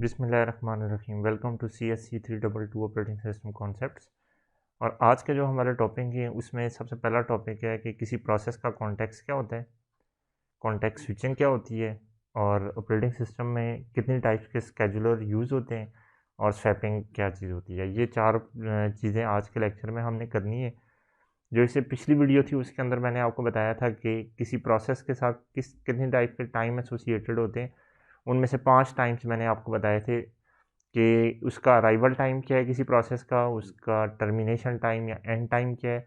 बिस्मिल्लाहिर्रहमानिर्रहीम। Welcome to CSC 322 operating system concepts. और आज का जो हमारा टॉपिक है उसमें सबसे पहला टॉपिक है कि किसी प्रोसेस का कॉन्टेक्स्ट क्या होता है, कॉन्टेक्स्ट स्विचिंग क्या होती है, और ऑपरेटिंग सिस्टम में कितनी टाइप्स के स्केजुलर यूज़ होते हैं, और स्वैपिंग क्या चीज़ होती है। ये चार चीज़ें आज के लेक्चर में हमने करनी है। जो इससे पिछली वीडियो थी उसके अंदर मैंने आपको बताया था कि किसी प्रोसेस के साथ कितनी टाइप के टाइम एसोसिएटेड होते हैं। उनमें से 5 टाइम्स मैंने आपको बताए थे कि उसका अराइवल टाइम क्या है किसी प्रोसेस का, उसका टर्मिनेशन टाइम या एंड टाइम क्या है,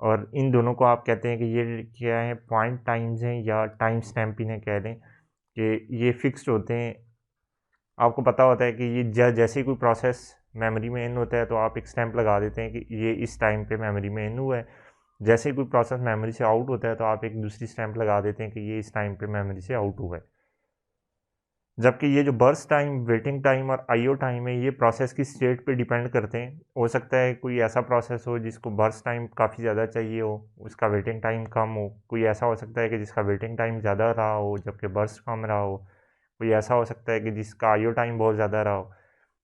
और इन दोनों को आप कहते हैं कि ये क्या है, पॉइंट टाइम्स हैं या टाइम स्टैम्प इन्हें कह दें कि ये फिक्स्ड होते हैं। आपको पता होता है कि ये जैसे ही कोई प्रोसेस मेमोरी में इन होता है तो आप एक स्टैम्प लगा देते हैं कि ये इस टाइम पे मेमोरी में इन हुआ है। जैसे ही कोई प्रोसेस मेमोरी से आउट होता है तो आप एक दूसरी स्टैम्प लगा देते हैं कि ये इस टाइम पे मेमोरी से आउट हुआ है। जबकि ये जो बर्स्ट टाइम, वेटिंग टाइम और आईओ टाइम है, ये प्रोसेस की स्टेट पे डिपेंड करते हैं। हो सकता है कोई ऐसा प्रोसेस हो जिसको बर्स्ट टाइम काफ़ी ज़्यादा चाहिए हो, उसका वेटिंग टाइम कम हो। कोई ऐसा हो सकता है कि जिसका वेटिंग टाइम ज़्यादा रहा हो जबकि बर्स्ट कम रहा हो। कोई ऐसा हो सकता है कि जिसका आईओ टाइम बहुत ज़्यादा रहा हो।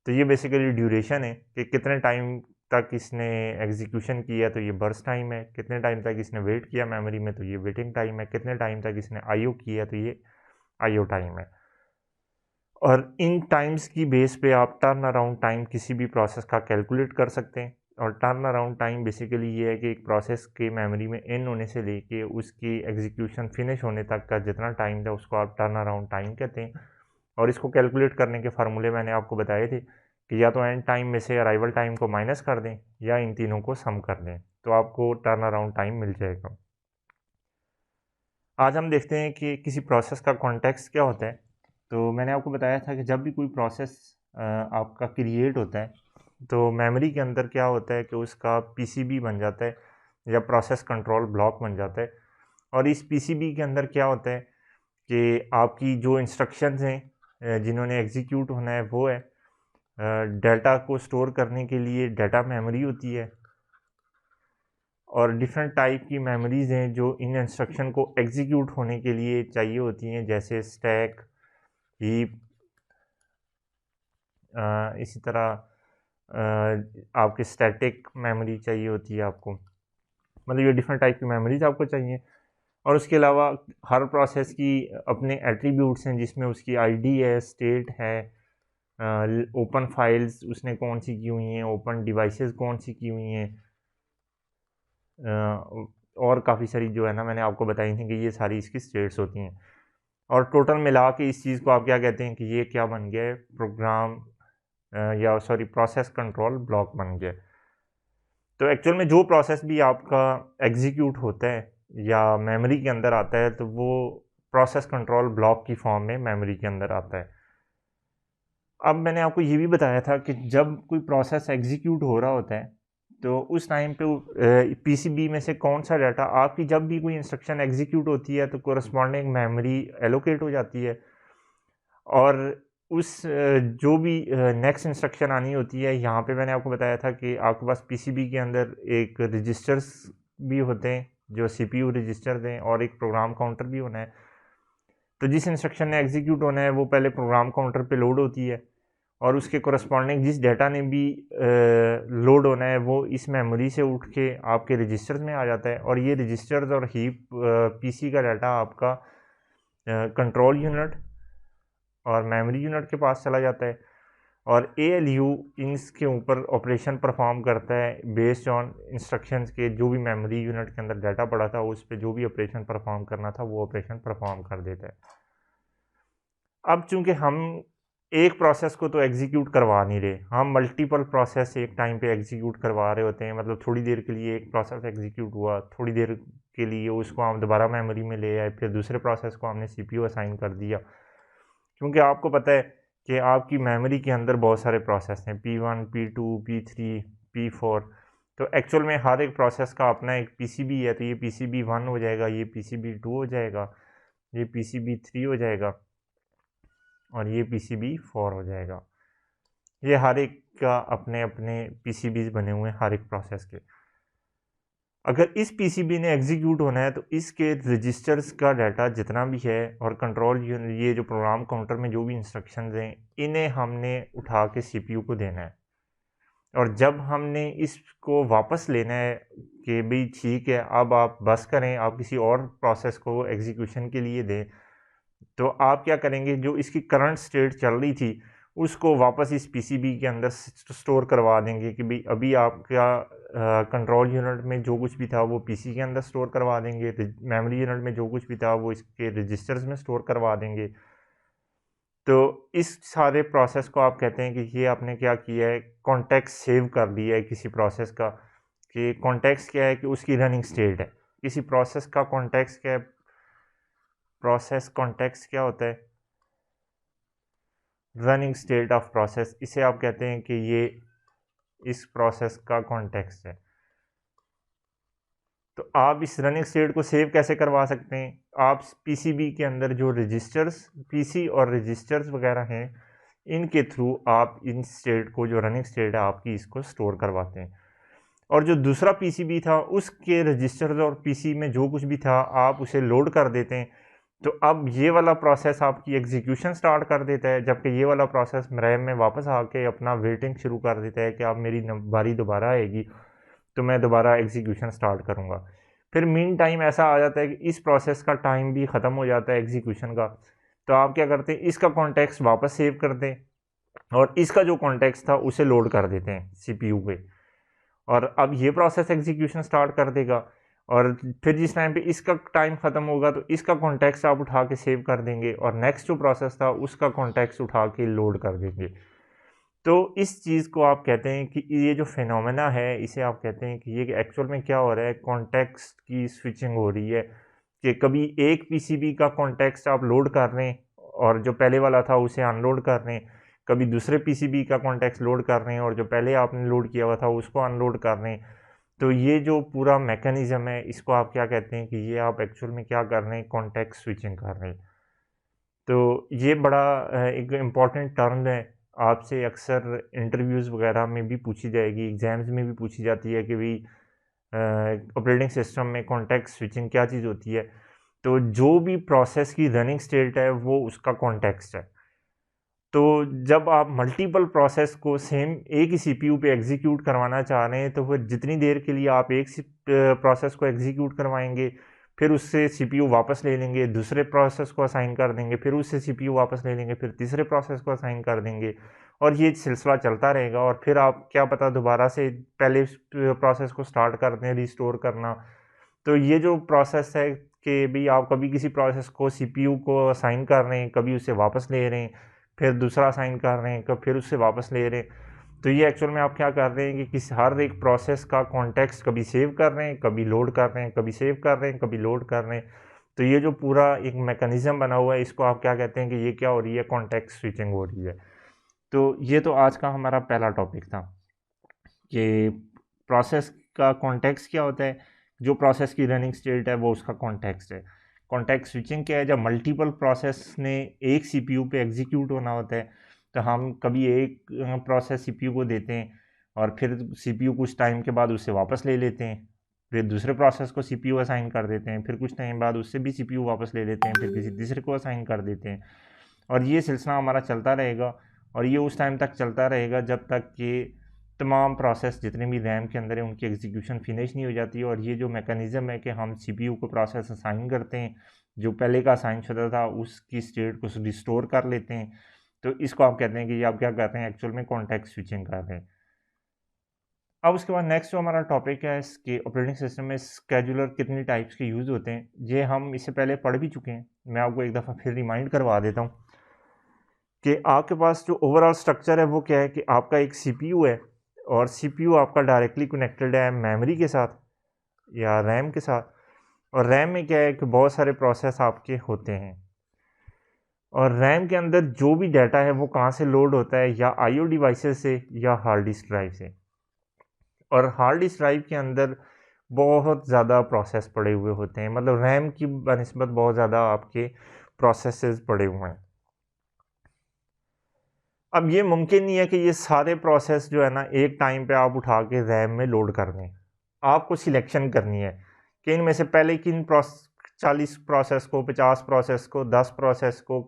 तो ये बेसिकली ड्यूरेशन है कि कितने टाइम तक इसने एग्जीक्यूशन किया तो ये बर्स्ट टाइम है, कितने टाइम तक इसने वेट किया मेमोरी में तो ये वेटिंग टाइम है, कितने टाइम तक इसने आईओ किया तो ये आईओ टाइम है। और इन टाइम्स की बेस पे आप टर्न अराउंड टाइम किसी भी प्रोसेस का कैलकुलेट कर सकते हैं। और टर्न अराउंड टाइम बेसिकली ये है कि एक प्रोसेस के मेमोरी में इन होने से लेके उसकी एग्जीक्यूशन फिनिश होने तक का जितना टाइम था उसको आप टर्न अराउंड टाइम कहते हैं। और इसको कैलकुलेट करने के फार्मूले मैंने आपको बताए थे कि या तो एंड टाइम में से अराइवल टाइम को माइनस कर दें या इन तीनों को सम कर दें तो आपको टर्न अराउंड टाइम मिल जाएगा। आज हम देखते हैं कि किसी प्रोसेस का कॉन्टेक्स्ट क्या होता है। तो मैंने आपको बताया था कि जब भी कोई प्रोसेस आपका क्रिएट होता है तो मेमोरी के अंदर क्या होता है कि उसका पीसीबी बन जाता है या प्रोसेस कंट्रोल ब्लॉक बन जाता है। और इस पीसीबी के अंदर क्या होता है कि आपकी जो इंस्ट्रक्शंस हैं जिन्होंने एग्जीक्यूट होना है वो है डाटा को स्टोर करने के लिए डाटा मेमोरी होती है। और डिफरेंट टाइप की मेमोरीज़ हैं जो इन इंस्ट्रक्शन को एग्जीक्यूट होने के लिए चाहिए होती हैं, जैसे स्टैक, हीप, इसी तरह आपकी स्टैटिक मेमोरी चाहिए होती है आपको। मतलब ये डिफरेंट टाइप की मेमोरीज आपको चाहिए। और उसके अलावा हर प्रोसेस की अपने एट्रीब्यूट्स हैं जिसमें उसकी आईडी है, स्टेट है, ओपन फाइल्स उसने कौन सी की हुई हैं, ओपन डिवाइसेस कौन सी की हुई हैं, और काफ़ी सारी जो है ना मैंने आपको बताई थी कि ये सारी इसकी स्टेट्स होती हैं। और टोटल मिला के इस चीज़ को आप क्या कहते हैं कि ये क्या बन गया है, प्रोग्राम या सॉरी प्रोसेस कंट्रोल ब्लॉक बन गया। तो एक्चुअल में जो प्रोसेस भी आपका एग्जीक्यूट होता है या मेमोरी के अंदर आता है तो वो प्रोसेस कंट्रोल ब्लॉक की फॉर्म में मेमोरी के अंदर आता है। अब मैंने आपको ये भी बताया था कि जब कोई प्रोसेस एग्जीक्यूट हो रहा होता है तो उस टाइम पे पीसीबी में से कौन सा डाटा आपकी, जब भी कोई इंस्ट्रक्शन एग्जीक्यूट होती है तो कोरस्पॉन्डिंग मेमोरी एलोकेट हो जाती है। और उस जो भी नेक्स्ट इंस्ट्रक्शन आनी होती है, यहाँ पे मैंने आपको बताया था कि आपके पास पीसीबी के अंदर एक रजिस्टर्स भी होते हैं जो सीपीयू रजिस्टर हैं, और एक प्रोग्राम काउंटर भी होना है। तो जिस इंस्ट्रक्शन ने एग्जीक्यूट होना है वो पहले प्रोग्राम काउंटर पे लोड होती है, और उसके कोरस्पॉन्डिंग जिस डाटा ने भी लोड होना है वो इस मेमोरी से उठ के आपके रजिस्टर्स में आ जाता है। और ये रजिस्टर्स और हीप पीसी का डाटा आपका कंट्रोल यूनिट और मेमोरी यूनिट के पास चला जाता है। और एएलयू इनके ऊपर ऑपरेशन परफॉर्म करता है बेस्ड ऑन इंस्ट्रक्शंस के, जो भी मेमोरी यूनिट के अंदर डाटा पड़ा था उस पर जो भी ऑपरेशन परफॉर्म करना था वो ऑपरेशन परफॉर्म कर देता है। अब चूंकि हम एक प्रोसेस को तो एग्जीक्यूट करवा नहीं रहे, हम मल्टीपल प्रोसेस एक टाइम पे एग्जीक्यूट करवा रहे होते हैं। मतलब थोड़ी देर के लिए एक प्रोसेस एग्जीक्यूट हुआ, थोड़ी देर के लिए उसको हम दोबारा मेमोरी में ले आए, फिर दूसरे प्रोसेस को हमने सीपीयू असाइन कर दिया। क्योंकि आपको पता है कि आपकी मेमोरी के अंदर बहुत सारे प्रोसेस हैं, P1, P2, P3, P4। तो एक्चुअल में हर एक प्रोसेस का अपना एक पीसीबी है, तो ये पीसीबी 1 हो जाएगा, ये पीसीबी 2 हो जाएगा, ये पीसीबी 3 हो जाएगा, और ये पीसीबी 4 हो जाएगा। ये हर एक का अपने अपने पीसीबीज बने हुए हैं हर एक प्रोसेस के। अगर इस पीसीबी ने एग्जीक्यूट होना है तो इसके रजिस्टर्स का डाटा जितना भी है और कंट्रोल ये जो प्रोग्राम काउंटर में जो भी इंस्ट्रक्शंस हैं इन्हें हमने उठा के सीपीयू को देना है। और जब हमने इसको वापस लेना है कि भाई ठीक है अब आप बस करें, आप किसी और प्रोसेस को एग्जीक्यूशन के लिए दें, तो आप क्या करेंगे, जो इसकी करंट स्टेट चल रही थी उसको वापस इस पीसीबी के अंदर स्टोर करवा देंगे कि भाई अभी आपका कंट्रोल यूनिट में जो कुछ भी था वो पीसी के अंदर स्टोर करवा देंगे, मेमोरी यूनिट में जो कुछ भी था वो इसके रजिस्टर्स में स्टोर करवा देंगे। तो इस सारे प्रोसेस को आप कहते हैं कि ये आपने क्या किया है, कॉन्टेक्स्ट सेव कर दिया है किसी प्रोसेस का। कि कॉन्टेक्स्ट क्या है कि उसकी रनिंग स्टेट है, किसी प्रोसेस का कॉन्टेक्स्ट क्या है, प्रोसेस कॉन्टेक्स्ट क्या होता है, रनिंग स्टेट ऑफ प्रोसेस। इसे आप कहते हैं कि ये इस प्रोसेस का कॉन्टेक्स्ट है। तो आप इस रनिंग स्टेट को सेव कैसे करवा सकते हैं, आप पीसीबी के अंदर जो रजिस्टर्स पीसी और रजिस्टर्स वगैरह हैं इनके थ्रू आप इन स्टेट को, जो रनिंग स्टेट है आपकी, इसको स्टोर करवाते हैं। और जो दूसरा पीसीबी था उसके रजिस्टर्स और पीसी में जो कुछ भी था आप उसे लोड कर देते हैं। तो अब ये वाला प्रोसेस आपकी एग्जीक्यूशन स्टार्ट कर देता है, जबकि ये वाला प्रोसेस रैम में वापस आके अपना वेटिंग शुरू कर देता है कि अब मेरी बारी दोबारा आएगी तो मैं दोबारा एग्जीक्यूशन स्टार्ट करूँगा। फिर मीन टाइम ऐसा आ जाता है कि इस प्रोसेस का टाइम भी ख़त्म हो जाता है एग्जीक्यूशन का। तो आप क्या करते हैं, इसका कॉन्टेक्स्ट वापस सेव कर दें और इसका जो कॉन्टेक्स्ट था उसे लोड कर देते हैं सीपीयू पे, और अब ये प्रोसेस एग्जीक्यूशन स्टार्ट कर देगा। और फिर जिस टाइम पे इसका टाइम ख़त्म होगा तो इसका कॉन्टेक्स्ट आप उठा के सेव कर देंगे और नेक्स्ट जो प्रोसेस था उसका कॉन्टेक्स्ट उठा के लोड कर देंगे। तो इस चीज़ को आप कहते हैं कि ये जो फिनोमेना है इसे आप कहते हैं कि ये एक्चुअल में क्या हो रहा है, कॉन्टेक्स्ट की स्विचिंग हो रही है। कि कभी एक पीसीबी का कॉन्टेक्स्ट आप लोड कर रहे हैं और जो पहले वाला था उसे अनलोड कर रहे हैं, कभी दूसरे पीसीबी का कॉन्टेक्स्ट लोड कर रहे हैं और जो पहले आपने लोड किया हुआ था उसको अनलोड कर रहे हैं। तो ये जो पूरा मैकेनिज़्म है इसको आप क्या कहते हैं कि ये आप एक्चुअल में क्या कर रहे हैं, कॉन्टेक्स्ट स्विचिंग कर रहे हैं। तो ये बड़ा एक इम्पॉर्टेंट टर्म है, आपसे अक्सर इंटरव्यूज़ वगैरह में भी पूछी जाएगी, एग्ज़ाम्स में भी पूछी जाती है कि भाई ऑपरेटिंग सिस्टम में कॉन्टेक्स्ट स्विचिंग क्या चीज़ होती है। तो जो भी प्रोसेस की रनिंग स्टेट है वो उसका कॉन्टेक्स्ट है। तो जब आप मल्टीपल प्रोसेस को सेम एक ही सीपीयू पे एग्जीक्यूट करवाना चाह रहे हैं तो फिर जितनी देर के लिए आप एक प्रोसेस को एग्जीक्यूट करवाएंगे, फिर उससे सीपीयू वापस ले लेंगे, दूसरे प्रोसेस को असाइन कर देंगे, फिर उससे सीपीयू वापस ले लेंगे, फिर तीसरे प्रोसेस को असाइन कर देंगे, और ये सिलसिला चलता रहेगा। और फिर आप क्या पता दोबारा से पहले प्रोसेस को स्टार्ट कर दें, रिस्टोर करना। तो ये जो प्रोसेस है कि भाई आप कभी किसी प्रोसेस को सीपीयू को असाइन कर रहे हैं, कभी उसे वापस ले रहे हैं, फिर दूसरा असाइन कर रहे हैं, फिर उससे वापस ले रहे हैं। तो ये एक्चुअल में आप क्या कर रहे हैं कि किस हर एक प्रोसेस का कॉन्टेक्स्ट कभी सेव कर रहे हैं, कभी लोड कर रहे हैं, कभी सेव कर रहे हैं, कभी लोड कर रहे हैं। तो ये जो पूरा एक मैकेनिज़्म बना हुआ है इसको आप क्या कहते हैं कि ये क्या हो रही है, कॉन्टेक्स्ट स्विचिंग हो रही है। तो ये तो आज का हमारा पहला टॉपिक था कि प्रोसेस का कॉन्टेक्स्ट क्या होता है, जो प्रोसेस की रनिंग स्टेट है वो उसका कॉन्टेक्स्ट है। कॉन्टेक्स्ट स्विचिंग क्या है, जब मल्टीपल प्रोसेस ने एक सीपीयू पे एग्जीक्यूट होना होता है तो हम कभी एक प्रोसेस सीपीयू को देते हैं और फिर सीपीयू कुछ टाइम के बाद उससे वापस ले लेते हैं, फिर दूसरे प्रोसेस को सीपीयू असाइन कर देते हैं, फिर कुछ टाइम बाद उससे भी सीपीयू वापस ले लेते हैं, फिर किसी तीसरे को असाइन कर देते हैं, और ये सिलसिला हमारा चलता रहेगा। और ये उस टाइम तक चलता रहेगा जब तक कि तमाम प्रोसेस जितने भी रैम के अंदर है उनकी एग्जीक्यूशन फिनिश नहीं हो जाती। और ये जो मैकेनिज़्म है कि हम सीपीयू को प्रोसेस असाइन करते हैं, जो पहले का असाइन शुदा था उसकी स्टेट को रिस्टोर कर लेते हैं। तो इसको आप कहते हैं कि ये आप क्या कर रहे हैं, एक्चुअल में कॉन्टेक्स्ट स्विचिंग कर रहे हैं। अब उसके बाद नेक्स्ट जो हमारा टॉपिक है इसके ऑपरेटिंग सिस्टम में स्केजुलर कितनी टाइप्स के यूज़ होते हैं, ये हम इससे पहले पढ़ भी चुके हैं। मैं आपको एक दफ़ा फिर रिमाइंड करवा देता हूँ कि आपके पास जो ओवरऑल स्ट्रक्चर है वो क्या है कि आपका एक सीपीयू है और सीपीयू आपका डायरेक्टली कनेक्टेड है मेमोरी के साथ या रैम के साथ। और रैम में क्या है कि बहुत सारे प्रोसेस आपके होते हैं, और रैम के अंदर जो भी डाटा है वो कहाँ से लोड होता है, या आईओ डिवाइसेस से या हार्ड डिस्क ड्राइव से। और हार्ड डिस्क ड्राइव के अंदर बहुत ज़्यादा प्रोसेस पड़े हुए होते हैं, मतलब रैम की बनिस्बत बहुत ज़्यादा आपके प्रोसेसेस पड़े हुए हैं। अब ये मुमकिन नहीं है कि ये सारे प्रोसेस जो है ना एक टाइम पे आप उठा के रैम में लोड कर दें। आपको सिलेक्शन करनी है कि इनमें से पहले किन 40 प्रोसेस को, 50 प्रोसेस को, 10 प्रोसेस को,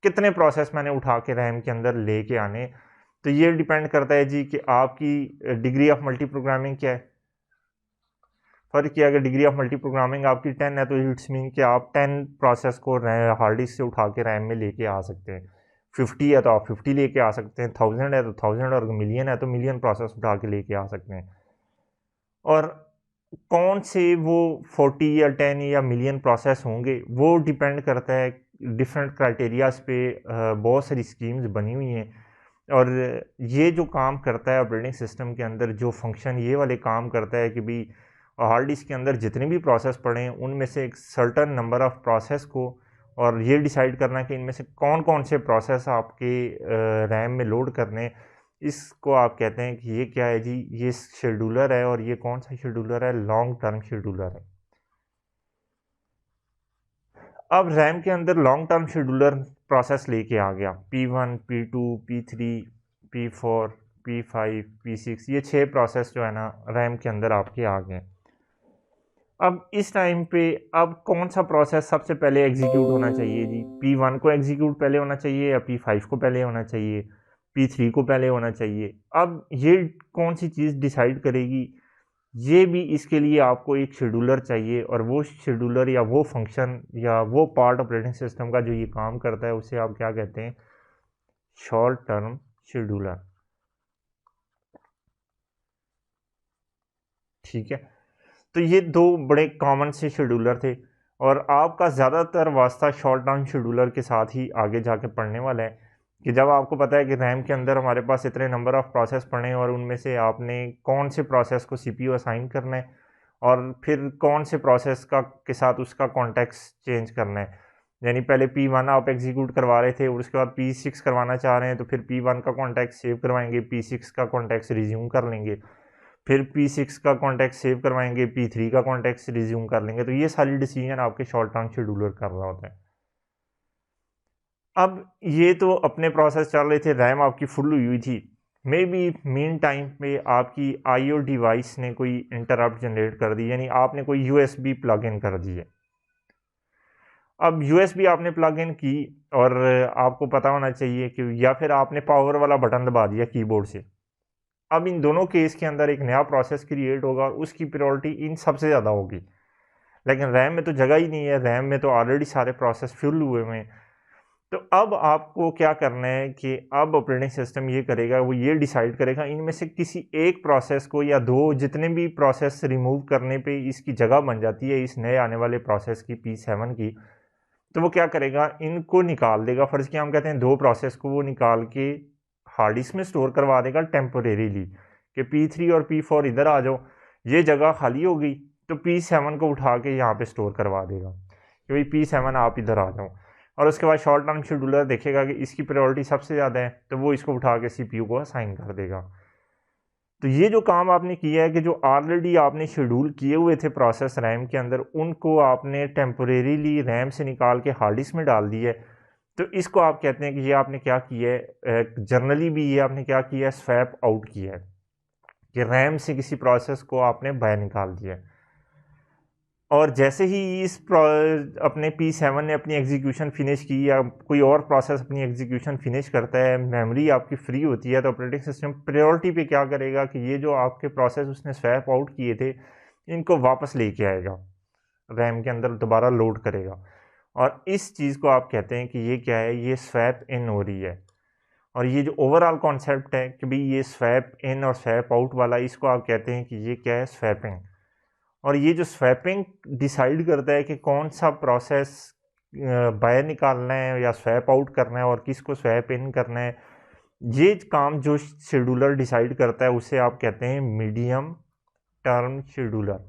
कितने प्रोसेस मैंने उठा के रैम के अंदर लेके आने। तो ये डिपेंड करता है जी कि आपकी डिग्री ऑफ मल्टी प्रोग्रामिंग क्या है। फर्क किया, अगर डिग्री ऑफ मल्टी प्रोग्रामिंग आपकी 10 है तो इट्स मीन कि आप 10 प्रोसेस को हार्ड डिस्क से उठा के रैम में लेके आ सकते हैं। 50 है तो आप 50 लेके आ सकते हैं, 1000 है तो 1000, और मिलियन है तो मिलियन प्रोसेस उठा के लेके आ सकते हैं। और कौन से वो 40 या 10 या मिलियन प्रोसेस होंगे वो डिपेंड करता है डिफरेंट क्राइटेरियाज पे। बहुत सारी स्कीम्स बनी हुई हैं, और ये जो काम करता है ऑपरेटिंग सिस्टम के अंदर, जो फंक्शन ये वाले काम करता है कि भाई हार्ड डिस्क के अंदर जितने भी प्रोसेस पड़े हैं उनमें से एक सर्टन नंबर ऑफ प्रोसेस को, और ये डिसाइड करना कि इनमें से कौन कौन से प्रोसेस आपके रैम में लोड करने, इसको आप कहते हैं कि ये क्या है जी, ये शेड्यूलर है। और ये कौन सा शेड्यूलर है? लॉन्ग टर्म शेड्यूलर है। अब रैम के अंदर लॉन्ग टर्म शेड्यूलर प्रोसेस लेके आ गया P1, P2, P3, P4, P5, P6, ये 6 प्रोसेस जो है ना रैम के अंदर आपके आ गए। अब इस टाइम पे अब कौन सा प्रोसेस सबसे पहले एग्जीक्यूट होना चाहिए जी? P1 को एग्जीक्यूट पहले होना चाहिए, या P5 को पहले होना चाहिए, P3 को पहले होना चाहिए? अब ये कौन सी चीज़ डिसाइड करेगी? ये भी इसके लिए आपको एक शेड्यूलर चाहिए, और वो शेड्यूलर या वो फंक्शन या वो पार्ट ऑपरेटिंग सिस्टम का जो ये काम करता है उसे आप क्या कहते हैं? Short term scheduler. ठीक है, तो ये दो बड़े कॉमन से शेड्यूलर थे, और आपका ज़्यादातर वास्ता शॉर्ट टर्म शेड्यूलर के साथ ही आगे जाके पढ़ने वाला है कि जब आपको पता है कि रैम के अंदर हमारे पास इतने नंबर ऑफ़ प्रोसेस पड़े हैं, और उनमें से आपने कौन से प्रोसेस को सीपीयू असाइन करना है, और फिर कौन से प्रोसेस का के साथ उसका कॉन्टेक्स्ट चेंज करना है। यानी पहले P1 आप एग्जीक्यूट करवा रहे थे, और उसके बाद P6 करवाना चाह रहे हैं, तो फिर P1 का कॉन्टेक्स्ट सेव करवाएंगे, P6 का कॉन्टेक्स्ट रिज्यूम कर लेंगे, फिर P6 का कॉन्टेक्स्ट सेव करवाएंगे, P3 का कॉन्टेक्स्ट रिज्यूम कर लेंगे। तो ये सारी डिसीजन आपके शॉर्ट टर्म शेड्यूलर कर रहा होता है। अब ये तो अपने प्रोसेस चल रहे थे, रैम आपकी फुल हुई थी। मे बी मीन टाइम पे आपकी आईओ डिवाइस ने कोई इंटरप्ट जनरेट कर दी, यानी आपने कोई यूएसबी प्लग इन कर दी है। अब यूएसबी आपने प्लग इन की, और आपको पता होना चाहिए कि, या फिर आपने पावर वाला बटन दबा दिया कीबोर्ड से। अब इन दोनों केस के अंदर एक नया प्रोसेस क्रिएट होगा, और उसकी प्रायोरिटी इन सबसे ज़्यादा होगी। लेकिन रैम में तो जगह ही नहीं है, रैम में तो ऑलरेडी सारे प्रोसेस फिल हुए हुए हैं। तो अब आपको क्या करना है कि अब ऑपरेटिंग सिस्टम ये करेगा, वो ये डिसाइड करेगा इनमें से किसी एक प्रोसेस को या दो, जितने भी प्रोसेस रिमूव करने पे इसकी जगह बन जाती है इस नए आने वाले प्रोसेस की, P7 की, तो वो क्या करेगा, इनको निकाल देगा। फर्ज किया हम कहते हैं दो प्रोसेस को वो निकाल के हार्ड डिस्क में स्टोर करवा देगा टेम्पोरेरीली, कि P3 और P4 इधर आ जाओ, ये जगह खाली हो गई, तो P7 को उठा के यहाँ पे स्टोर करवा देगा कि भाई P7 आप इधर आ जाओ। और उसके बाद शॉर्ट टर्म शेड्यूलर देखेगा कि इसकी प्रायोरिटी सबसे ज़्यादा है, तो वो इसको उठा के CPU को असाइन कर देगा। तो ये जो काम आपने किया है कि जो ऑलरेडी आपने शेड्यूल किए हुए थे प्रोसेस रैम के अंदर, उनको आपने टेम्पोरेरीली रैम से निकाल के हार्ड डिस्क में डाल दिया है। तो इसको आप कहते हैं कि ये आपने क्या किया है, जनरली भी ये आपने क्या किया है, स्वैप आउट किया है, कि रैम से किसी प्रोसेस को आपने बाहर निकाल दिया है। और जैसे ही अपने P7 ने अपनी एग्जीक्यूशन फिनिश की, या कोई और प्रोसेस अपनी एग्जीक्यूशन फिनिश करता है, मेमोरी आपकी फ्री होती है, तो ऑपरेटिंग सिस्टम प्रायोरिटी पे क्या करेगा कि ये जो आपके प्रोसेस उसने स्वैप आउट किए थे इनको वापस लेके आएगा, रैम के अंदर दोबारा लोड करेगा। और इस चीज़ को आप कहते हैं कि ये क्या है, ये स्वैप इन हो रही है। और ये जो ओवरऑल कॉन्सेप्ट है कि भाई ये स्वैप इन और स्वैप आउट वाला, इसको आप कहते हैं कि ये क्या है, स्वैपिंग। और ये जो स्वैपिंग डिसाइड करता है कि कौन सा प्रोसेस बाहर निकालना है या स्वैप आउट करना है, और किसको स्वैप इन करना है, ये काम जो शेड्यूलर डिसाइड करता है उसे आप कहते हैं मीडियम टर्म शेड्यूलर।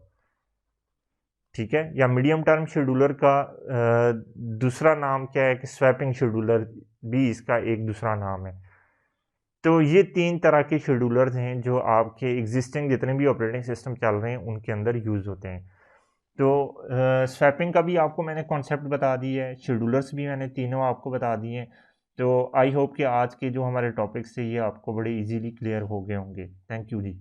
ठीक है, या मीडियम टर्म शेड्यूलर का दूसरा नाम क्या है कि स्वैपिंग शेड्यूलर भी इसका एक दूसरा नाम है। तो ये 3 तरह के शेड्यूलर्स हैं जो आपके एग्जिस्टिंग जितने भी ऑपरेटिंग सिस्टम चल रहे हैं उनके अंदर यूज़ होते हैं। तो स्वैपिंग का भी आपको मैंने कॉन्सेप्ट बता दिया है, शेड्यूलर्स भी मैंने तीनों आपको बता दिए हैं। तो आई होप कि आज के जो हमारे टॉपिक्स थे ये आपको बड़े इजीली क्लियर हो गए होंगे। Thank you ji.